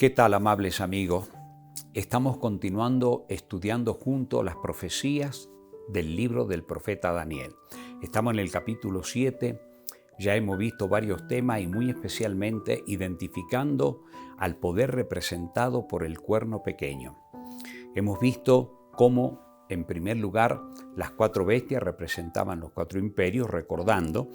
¿Qué tal, amables amigos? Estamos continuando estudiando juntos las profecías del libro del profeta Daniel. Estamos en el capítulo 7, ya hemos visto varios temas y muy especialmente identificando al poder representado por el cuerno pequeño. Hemos visto cómo, en primer lugar, las cuatro bestias representaban los cuatro imperios, recordando.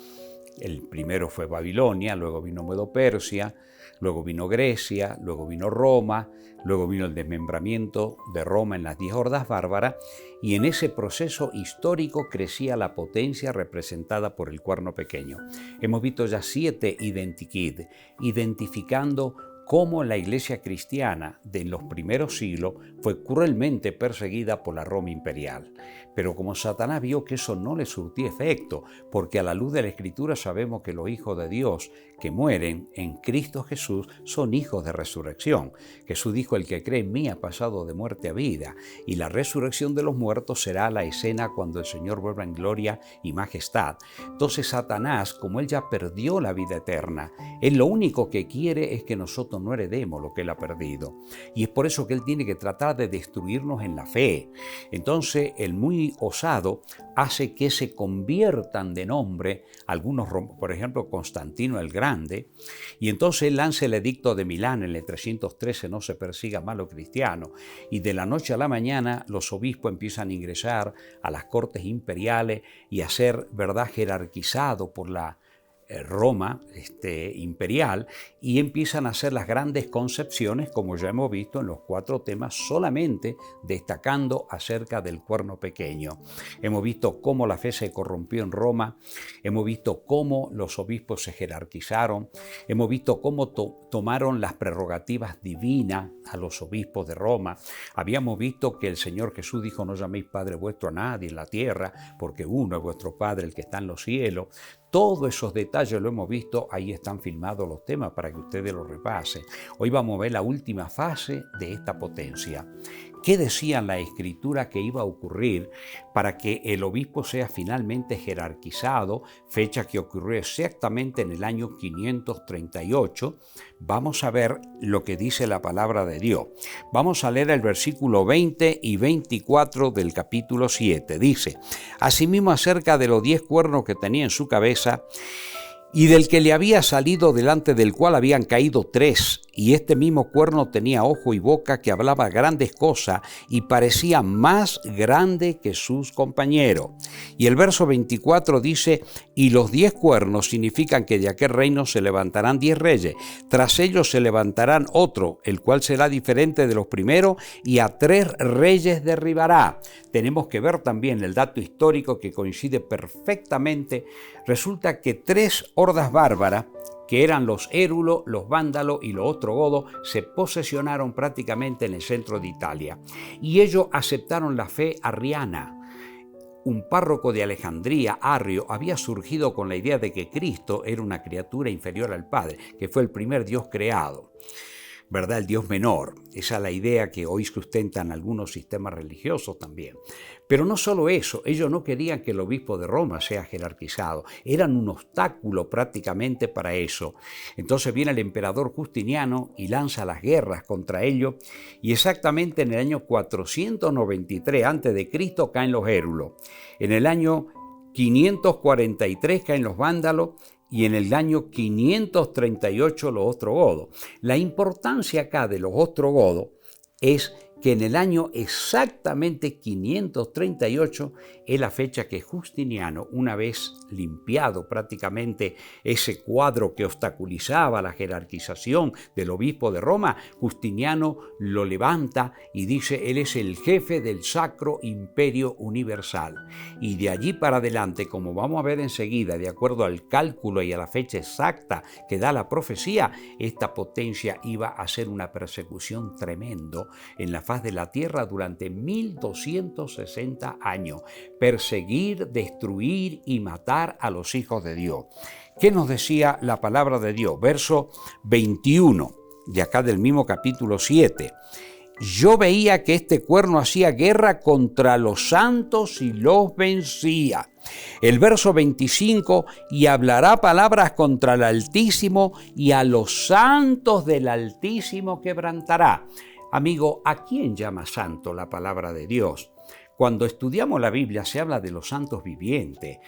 El primero fue Babilonia, luego vino Medo-Persia, luego vino Grecia, luego vino Roma, luego vino el desmembramiento de Roma en las 10 hordas bárbaras, y en ese proceso histórico crecía la potencia representada por el cuerno pequeño. Hemos visto ya 7 identikid, identificando cómo la iglesia cristiana de los primeros siglos fue cruelmente perseguida por la Roma imperial. Pero como Satanás vio que eso no le surtía efecto, porque a la luz de la Escritura sabemos que los hijos de Dios que mueren en Cristo Jesús son hijos de resurrección. Jesús dijo: el que cree en mí ha pasado de muerte a vida, y la resurrección de los muertos será la escena cuando el Señor vuelva en gloria y majestad. Entonces Satanás, como él ya perdió la vida eterna, él lo único que quiere es que nosotros no heredemos lo que él ha perdido. Y es por eso que él tiene que tratar de destruirnos en la fe. Entonces el muy osado hace que se conviertan de nombre algunos, por ejemplo, Constantino el Grande, y entonces él lanza el edicto de Milán en el 313, no se persiga más lo cristiano, y de la noche a la mañana los obispos empiezan a ingresar a las cortes imperiales y a ser, ¿verdad?, jerarquizados por la Roma imperial, y empiezan a hacer las grandes concepciones, como ya hemos visto en los 4 temas, solamente destacando acerca del cuerno pequeño. Hemos visto cómo la fe se corrompió en Roma, hemos visto cómo los obispos se jerarquizaron, hemos visto cómo tomaron las prerrogativas divinas a los obispos de Roma. Habíamos visto que el Señor Jesús dijo: no llaméis Padre vuestro a nadie en la tierra, porque uno es vuestro Padre, el que está en los cielos. Todos esos detalles lo hemos visto, ahí están filmados los temas para que ustedes los repasen. Hoy vamos a ver la última fase de esta potencia. ¿Qué decía la Escritura que iba a ocurrir para que el obispo sea finalmente jerarquizado? Fecha que ocurrió exactamente en el año 538. Vamos a ver lo que dice la palabra de Dios. Vamos a leer el versículo 20 y 24 del capítulo 7. Dice: asimismo, acerca de los 10 cuernos que tenía en su cabeza, y del que le había salido, delante del cual habían caído 3, y este mismo cuerno tenía ojo y boca, que hablaba grandes cosas y parecía más grande que sus compañeros. Y el verso 24 dice: y los 10 cuernos significan que de aquel reino se levantarán 10 reyes, tras ellos se levantarán otro, el cual será diferente de los primeros, y a 3 reyes derribará. Tenemos que ver también el dato histórico que coincide perfectamente. Resulta que 3 hordas bárbaras, que eran los érulos, los vándalos y los ostrogodos, se posesionaron prácticamente en el centro de Italia. Y ellos aceptaron la fe arriana. Un párroco de Alejandría, Arrio, había surgido con la idea de que Cristo era una criatura inferior al Padre, que fue el primer Dios creado, ¿verdad? El Dios menor. Esa es la idea que hoy sustentan algunos sistemas religiosos también. Pero no solo eso, ellos no querían que el obispo de Roma sea jerarquizado, eran un obstáculo prácticamente para eso. Entonces viene el emperador Justiniano y lanza las guerras contra ellos, y exactamente en el año 493 a.C. caen los érulos. En el año 543 caen los vándalos, y en el año 538 los ostrogodos. La importancia acá de los ostrogodos es que en el año exactamente 538 es la fecha que Justiniano, una vez limpiado prácticamente ese cuadro que obstaculizaba la jerarquización del obispo de Roma, Justiniano lo levanta y dice: él es el jefe del Sacro Imperio Universal. Y de allí para adelante, como vamos a ver enseguida, de acuerdo al cálculo y a la fecha exacta que da la profecía, esta potencia iba a ser una persecución tremendo en la faz de la tierra durante 1260 años. Perseguir, destruir y matar a los hijos de Dios. ¿Qué nos decía la palabra de Dios? Verso 21 de acá del mismo capítulo 7. yo veía que este cuerno hacía guerra contra los santos y los vencía. El verso 25, y hablará palabras contra el Altísimo y a los santos del Altísimo quebrantará. Amigo, ¿a quién llama santo la palabra de Dios? Cuando estudiamos la Biblia se habla de los santos vivientes.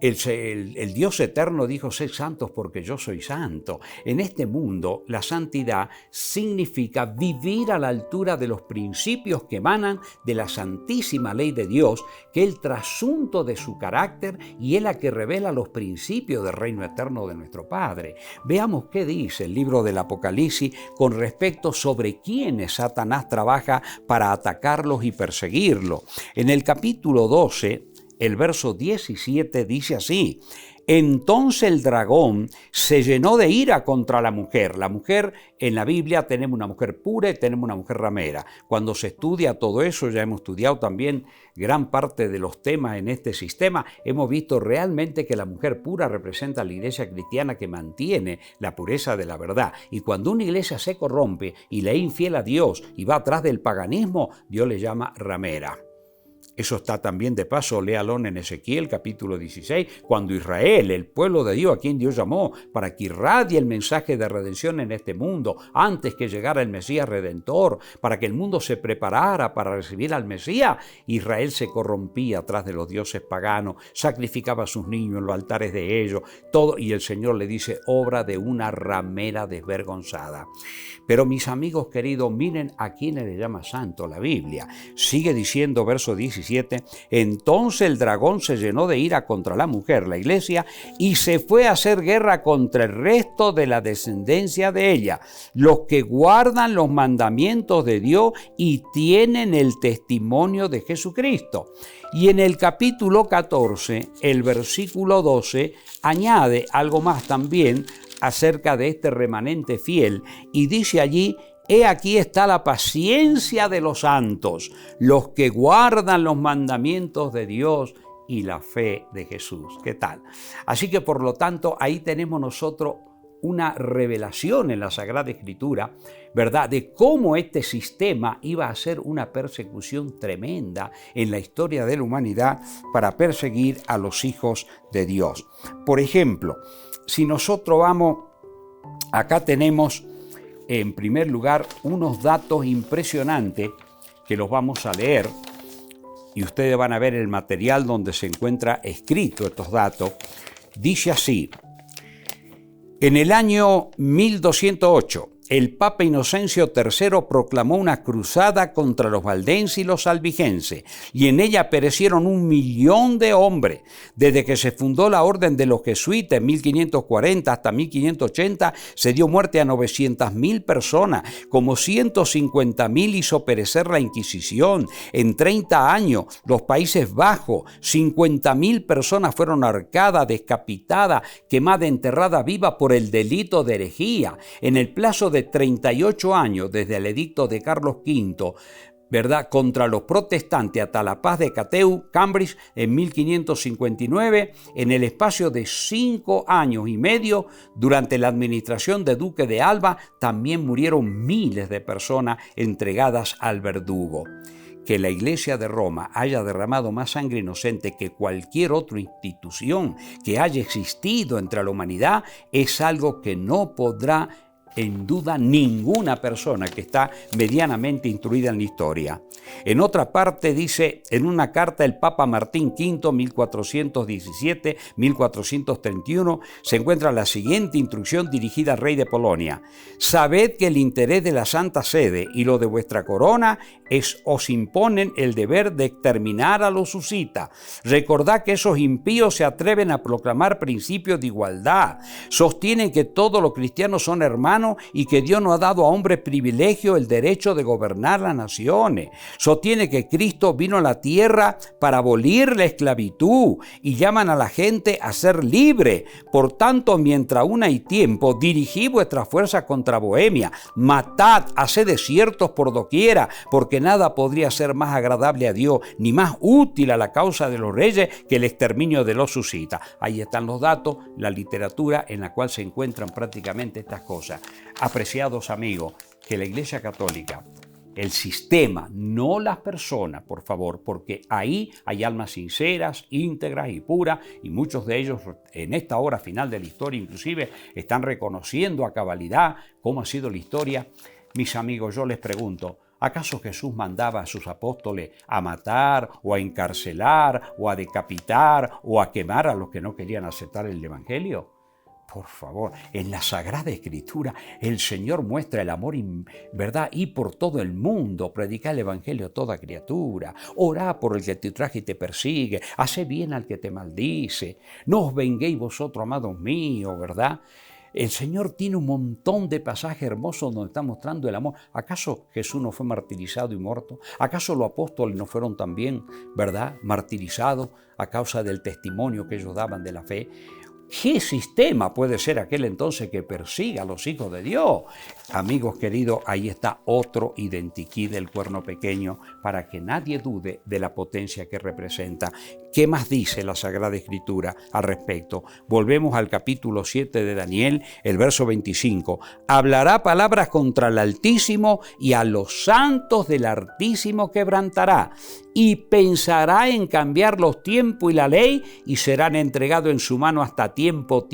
El Dios eterno dijo, sed santos porque yo soy santo. En este mundo, la santidad significa vivir a la altura de los principios que emanan de la santísima ley de Dios, que es el trasunto de su carácter y es la que revela los principios del reino eterno de nuestro Padre. Veamos qué dice el libro del Apocalipsis con respecto sobre quiénes Satanás trabaja para atacarlos y perseguirlos. En el capítulo 12, el verso 17 dice así: entonces el dragón se llenó de ira contra la mujer. La mujer, en la Biblia tenemos una mujer pura y tenemos una mujer ramera. Cuando se estudia todo eso, ya hemos estudiado también gran parte de los temas en este sistema, hemos visto realmente que la mujer pura representa a la iglesia cristiana que mantiene la pureza de la verdad. Y cuando una iglesia se corrompe y le es infiel a Dios y va atrás del paganismo, Dios le llama ramera. Eso está también de paso, léalo en Ezequiel capítulo 16, cuando Israel, el pueblo de Dios a quien Dios llamó para que irradie el mensaje de redención en este mundo, antes que llegara el Mesías Redentor, para que el mundo se preparara para recibir al Mesías, Israel se corrompía atrás de los dioses paganos, sacrificaba a sus niños en los altares de ellos, todo, y el Señor le dice, obra de una ramera desvergonzada. Pero mis amigos queridos, miren a quién le llama santo la Biblia. Sigue diciendo verso 17, entonces el dragón se llenó de ira contra la mujer, la iglesia, y se fue a hacer guerra contra el resto de la descendencia de ella, los que guardan los mandamientos de Dios y tienen el testimonio de Jesucristo. Y en el capítulo 14, el versículo 12, añade algo más también acerca de este remanente fiel, y dice allí: he aquí está la paciencia de los santos, los que guardan los mandamientos de Dios y la fe de Jesús. ¿Qué tal? Así que por lo tanto ahí tenemos nosotros una revelación en la Sagrada Escritura, ¿verdad?, de cómo este sistema iba a ser una persecución tremenda en la historia de la humanidad para perseguir a los hijos de Dios. Por ejemplo, si nosotros vamos, acá tenemos en primer lugar unos datos impresionantes que los vamos a leer y ustedes van a ver el material donde se encuentra escrito estos datos. Dice así: en el año 1208, el Papa Inocencio III proclamó una cruzada contra los valdenses y los albigenses, y en ella perecieron 1 millón de hombres. Desde que se fundó la Orden de los Jesuitas en 1540 hasta 1580, se dio muerte a 900.000 personas, como 150.000 hizo perecer la Inquisición. En 30 años, los Países Bajos, 50.000 personas fueron ahorcadas, decapitadas, quemadas, enterradas vivas por el delito de herejía. En el plazo de 38 años desde el edicto de Carlos V, ¿verdad?, contra los protestantes hasta la paz de Cateau, Cambridge, en 1559, en el espacio de 5 años y medio, durante la administración de Duque de Alba, también murieron miles de personas entregadas al verdugo. Que la Iglesia de Roma haya derramado más sangre inocente que cualquier otra institución que haya existido entre la humanidad es algo que no podrá en duda ninguna persona que está medianamente instruida en la historia. En otra parte dice, en una carta del Papa Martín V, 1417-1431, se encuentra la siguiente instrucción dirigida al rey de Polonia: sabed que el interés de la Santa Sede y lo de vuestra corona os imponen el deber de exterminar a los husitas. Recordad que esos impíos se atreven a proclamar principios de igualdad, sostienen que todos los cristianos son hermanos y que Dios nos ha dado a hombres privilegio el derecho de gobernar las naciones. Sostiene que Cristo vino a la tierra para abolir la esclavitud y llaman a la gente a ser libre. Por tanto, mientras aún hay tiempo, dirigid vuestras fuerzas contra Bohemia, matad, haced desiertos por doquiera, porque nada podría ser más agradable a Dios ni más útil a la causa de los reyes que el exterminio de los husitas. Ahí están los datos, la literatura en la cual se encuentran prácticamente estas cosas. Apreciados amigos, que la Iglesia Católica el sistema, no las personas, por favor, porque ahí hay almas sinceras, íntegras y puras, y muchos de ellos en esta hora final de la historia inclusive están reconociendo a cabalidad cómo ha sido la historia. Mis amigos, yo les pregunto, ¿acaso Jesús mandaba a sus apóstoles a matar o a encarcelar o a decapitar o a quemar a los que no querían aceptar el Evangelio? Por favor, en la Sagrada Escritura el Señor muestra el amor, ¿verdad? Y por todo el mundo, predica el Evangelio a toda criatura, orá por el que te ultraja y te persigue, hacé bien al que te maldice, no os venguéis vosotros, amados míos, ¿verdad? El Señor tiene un montón de pasajes hermosos donde está mostrando el amor. ¿Acaso Jesús no fue martirizado y muerto? ¿Acaso los apóstoles no fueron también, ¿verdad?, martirizados a causa del testimonio que ellos daban de la fe? ¿Qué sistema puede ser aquel entonces que persiga a los hijos de Dios? Amigos queridos, ahí está otro identikit del cuerno pequeño para que nadie dude de la potencia que representa. ¿Qué más dice la Sagrada Escritura al respecto? Volvemos al capítulo 7 de Daniel, el verso 25. Hablará palabras contra el Altísimo y a los santos del Altísimo quebrantará. Y pensará en cambiar los tiempos y la ley y serán entregados en su mano hasta tiempo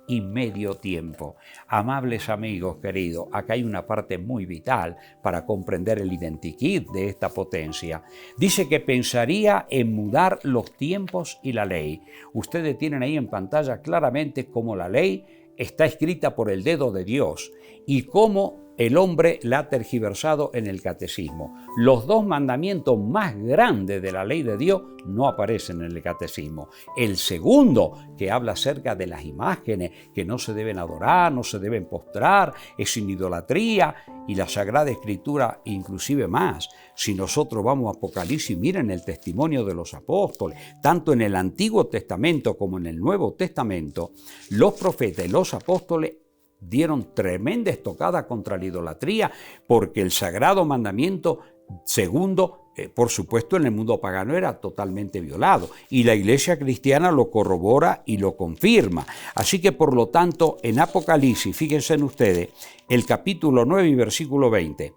y medio tiempo. Amables amigos queridos, acá hay una parte muy vital para comprender el identikit de esta potencia. Dice que pensaría en mudar los tiempos y la ley. Ustedes tienen ahí en pantalla claramente cómo la ley está escrita por el dedo de Dios y cómo el hombre la ha tergiversado en el catecismo. Los dos mandamientos más grandes de la ley de Dios no aparecen en el catecismo. El segundo, que habla acerca de las imágenes, que no se deben adorar, no se deben postrar, es sin idolatría, y la Sagrada Escritura inclusive más. Si nosotros vamos a Apocalipsis, miren el testimonio de los apóstoles, tanto en el Antiguo Testamento como en el Nuevo Testamento, los profetas y los apóstoles dieron tremenda estocada contra la idolatría, porque el sagrado mandamiento segundo, por supuesto, en el mundo pagano era totalmente violado, y la Iglesia cristiana lo corrobora y lo confirma. Así que, por lo tanto, en Apocalipsis, fíjense en ustedes, el capítulo 9 y versículo 20,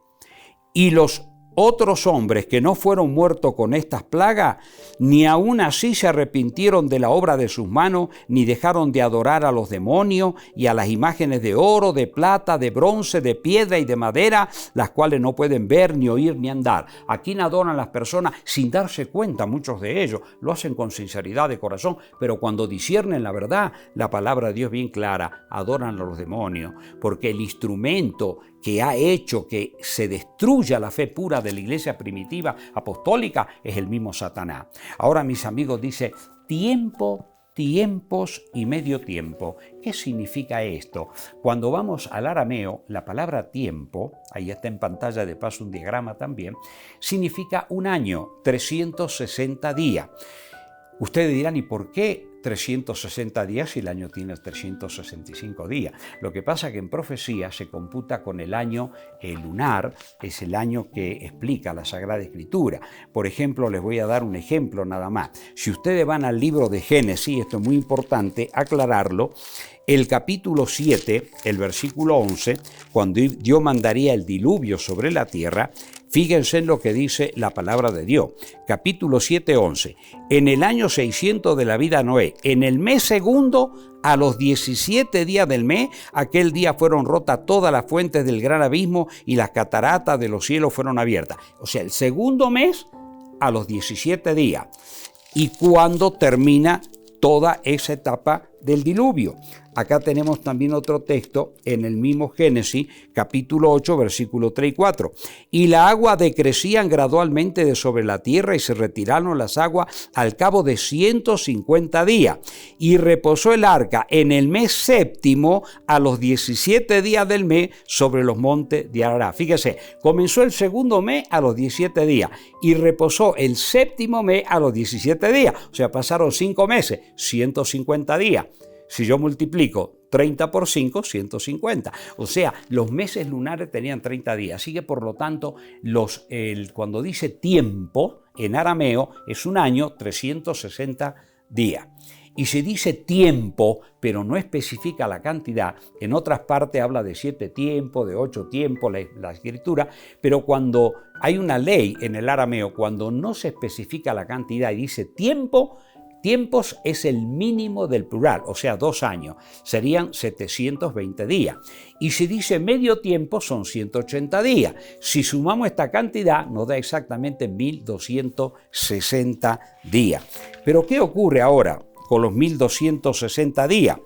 y los otros hombres que no fueron muertos con estas plagas, ni aún así se arrepintieron de la obra de sus manos, ni dejaron de adorar a los demonios y a las imágenes de oro, de plata, de bronce, de piedra y de madera, las cuales no pueden ver, ni oír, ni andar. ¿A quién adoran las personas sin darse cuenta? Muchos de ellos lo hacen con sinceridad de corazón, pero cuando disciernen la verdad, la palabra de Dios bien clara, adoran a los demonios, porque el instrumento que ha hecho que se destruya la fe pura de la iglesia primitiva apostólica es el mismo Satanás. Ahora, mis amigos, dice tiempo, tiempos y medio tiempo. ¿Qué significa esto? Cuando vamos al arameo, la palabra tiempo, ahí está en pantalla de paso un diagrama también, significa un año, 360 días. Ustedes dirán, ¿y por qué 360 días si el año tiene 365 días? Lo que pasa es que en profecía se computa con el año lunar, es el año que explica la Sagrada Escritura. Por ejemplo, les voy a dar un ejemplo nada más. Si ustedes van al libro de Génesis, esto es muy importante aclararlo, el capítulo 7, el versículo 11, cuando Dios mandaría el diluvio sobre la tierra, fíjense en lo que dice la palabra de Dios. Capítulo 7, 11. En el año 600 de la vida de Noé, en el mes segundo, a los 17 días del mes, aquel día fueron rotas todas las fuentes del gran abismo y las cataratas de los cielos fueron abiertas. O sea, el segundo mes, a los 17 días. Y cuando termina toda esa etapa del diluvio. Acá tenemos también otro texto en el mismo Génesis, capítulo 8, versículo 3 y 4. Y la agua decrecían gradualmente de sobre la tierra y se retiraron las aguas al cabo de 150 días. Y reposó el arca en el mes séptimo a los 17 días del mes sobre los montes de Ararat. Fíjese, comenzó el segundo mes a los 17 días y reposó el séptimo mes a los 17 días. O sea, pasaron 5 meses, 150 días. Si yo multiplico 30 por 5, 150. O sea, los meses lunares tenían 30 días. Así que, por lo tanto, cuando dice tiempo, en arameo, es un año, 360 días. Y se dice tiempo, pero no especifica la cantidad. En otras partes habla de 7 tiempos, de 8 tiempos, la escritura, pero cuando hay una ley en el arameo, cuando no se especifica la cantidad y dice tiempo, tiempos es el mínimo del plural, o sea, 2 años, serían 720 días. Y si dice medio tiempo, son 180 días. Si sumamos esta cantidad, nos da exactamente 1260 días. Pero ¿qué ocurre ahora con los 1260 días?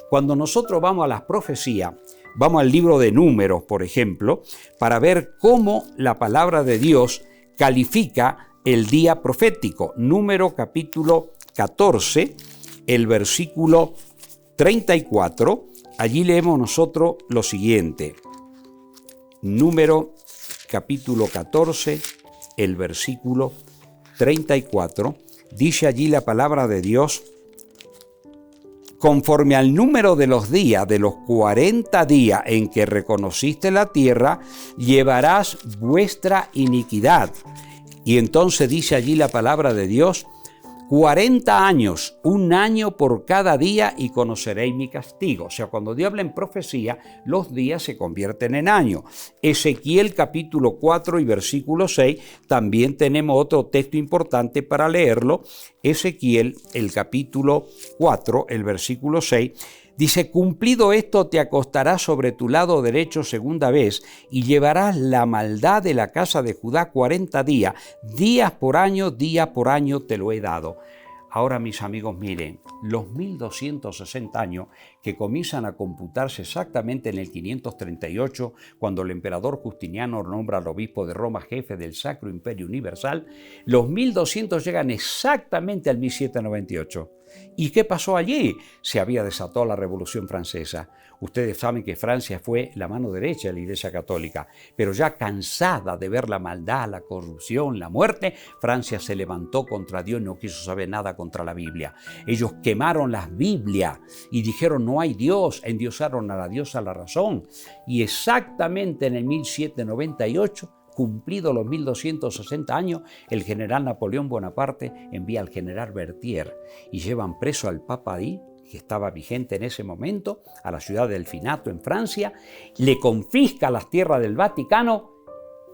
Cuando nosotros vamos a las profecías, vamos al libro de Números, por ejemplo, para ver cómo la palabra de Dios califica el día profético. Número capítulo 14, el versículo 34, allí leemos nosotros lo siguiente. Número capítulo 14, el versículo 34, dice allí la palabra de Dios: conforme al número de los días, de los 40 días en que reconociste la tierra, llevarás vuestra iniquidad. Y entonces dice allí la palabra de Dios: 40 años, 1 año por cada día, y conoceréis mi castigo. O sea, cuando Dios habla en profecía, los días se convierten en años. Ezequiel capítulo 4 y versículo 6, también tenemos otro texto importante para leerlo. Ezequiel, el capítulo 4, el versículo 6, dice: cumplido esto, te acostarás sobre tu lado derecho segunda vez y llevarás la maldad de la casa de Judá 40 días, día por año te lo he dado. Ahora, mis amigos, miren, los 1260 años que comienzan a computarse exactamente en el 538, cuando el emperador Justiniano nombra al obispo de Roma jefe del Sacro Imperio Universal, los 1200 llegan exactamente al 1798. ¿Y qué pasó allí? Se había desatado la Revolución Francesa. Ustedes saben que Francia fue la mano derecha de la Iglesia Católica, pero ya cansada de ver la maldad, la corrupción, la muerte, Francia se levantó contra Dios y no quiso saber nada contra la Biblia. Ellos quemaron las Biblias y dijeron: no hay Dios, endiosaron a la diosa la razón. Y exactamente en el 1798, cumplidos los 1260 años, el general Napoleón Bonaparte envía al general Berthier y llevan preso al Papa ahí, que estaba vigente en ese momento, a la ciudad del Finato en Francia, le confisca las tierras del Vaticano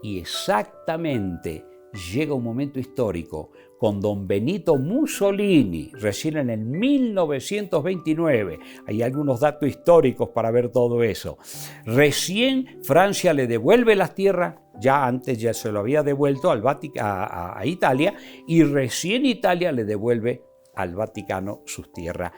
y exactamente llega un momento histórico con don Benito Mussolini, recién en el 1929. Hay algunos datos históricos para ver todo eso. Recién Francia le devuelve las tierras, ya antes ya se lo había devuelto al a Italia, y recién Italia le devuelve al Vaticano sus tierras.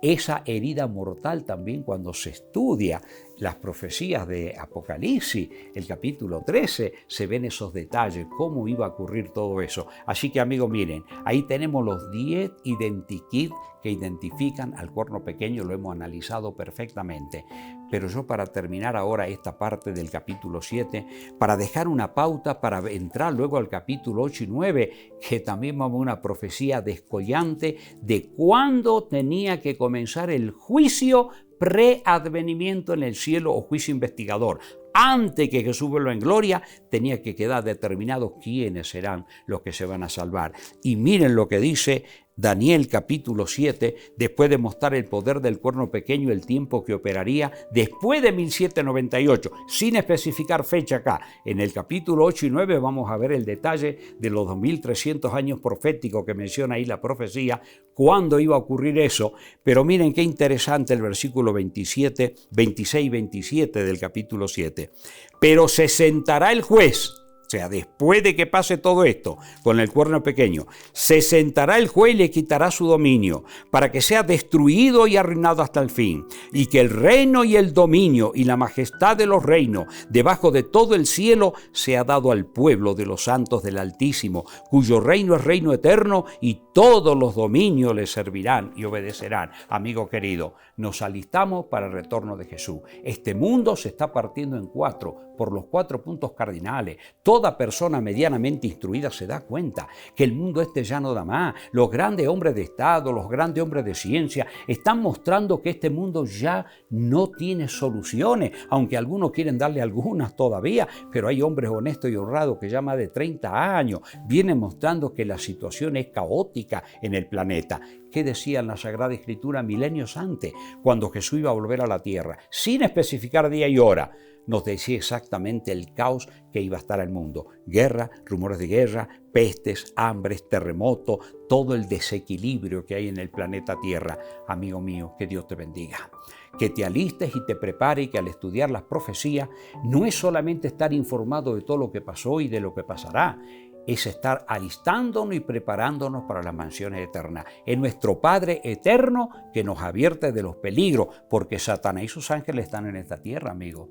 Esa herida mortal también, cuando se estudia las profecías de Apocalipsis, el capítulo 13, se ven esos detalles, cómo iba a ocurrir todo eso. Así que, amigos, miren, ahí tenemos los 10 identikit que identifican al cuerno pequeño, lo hemos analizado perfectamente. Pero yo, para terminar ahora esta parte del capítulo 7, para dejar una pauta para entrar luego al capítulo 8 y 9, que también vamos a una profecía descollante de cuándo tenía que comenzar el juicio preadvenimiento en el cielo o juicio investigador. Antes que Jesús vuelva en gloria, tenía que quedar determinado quiénes serán los que se van a salvar. Y miren lo que dice Daniel capítulo 7, después de mostrar el poder del cuerno pequeño, el tiempo que operaría después de 1798, sin especificar fecha acá. En el capítulo 8 y 9 vamos a ver el detalle de los 2300 años proféticos que menciona ahí la profecía, cuándo iba a ocurrir eso. Pero miren qué interesante el versículo 26 y 27 del capítulo 7. Pero se sentará el juez, o sea, después de que pase todo esto con el cuerno pequeño, se sentará el juez y le quitará su dominio, para que sea destruido y arruinado hasta el fin, y que el reino y el dominio y la majestad de los reinos debajo de todo el cielo sea dado al pueblo de los santos del Altísimo, cuyo reino es reino eterno, y todos los dominios le servirán y obedecerán. Amigo querido, nos alistamos para el retorno de Jesús. Este mundo se está partiendo en 4, por los 4 puntos cardinales. Toda persona medianamente instruida se da cuenta que el mundo ya no da más. Los grandes hombres de Estado, los grandes hombres de ciencia están mostrando que este mundo ya no tiene soluciones, aunque algunos quieren darle algunas todavía, pero hay hombres honestos y honrados que ya más de 30 años vienen mostrando que la situación es caótica en el planeta. qué decía en la Sagrada Escritura milenios antes, cuando Jesús iba a volver a la tierra, sin especificar día y hora. Nos decía exactamente el caos que iba a estar en el mundo. Guerra, rumores de guerra, pestes, hambres, terremotos, todo el desequilibrio que hay en el planeta Tierra. Amigo mío, que Dios te bendiga. Que te alistes y te prepares, y que al estudiar las profecías no es solamente estar informado de todo lo que pasó y de lo que pasará, es estar alistándonos y preparándonos para las mansiones eternas. Es nuestro Padre eterno que nos advierte de los peligros, porque Satanás y sus ángeles están en esta tierra, amigo.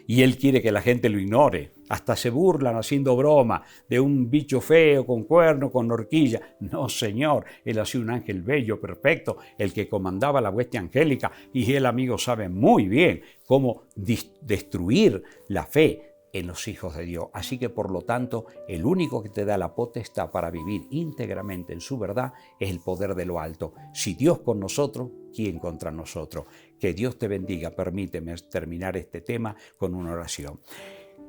Y Él quiere que la gente lo ignore. Hasta se burlan haciendo broma de un bicho feo, con cuerno, con horquilla. No, Señor, Él ha sido un ángel bello, perfecto, el que comandaba la hueste angélica. Y Él, amigo, sabe muy bien cómo destruir la fe en los hijos de Dios. Así que, por lo tanto, el único que te da la potestad para vivir íntegramente en su verdad es el poder de lo alto. Si Dios con nosotros, ¿quién contra nosotros? Que Dios te bendiga. Permíteme terminar este tema con una oración.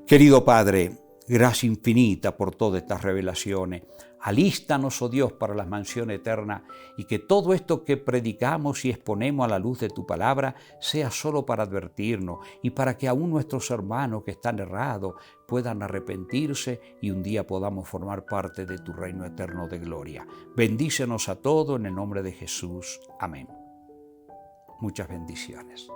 Querido Padre, gracias infinita por todas estas revelaciones. Alístanos, oh Dios, para la mansión eterna, y que todo esto que predicamos y exponemos a la luz de tu palabra sea solo para advertirnos y para que aún nuestros hermanos que están errados puedan arrepentirse y un día podamos formar parte de tu reino eterno de gloria. Bendícenos a todos en el nombre de Jesús. Amén. Muchas bendiciones.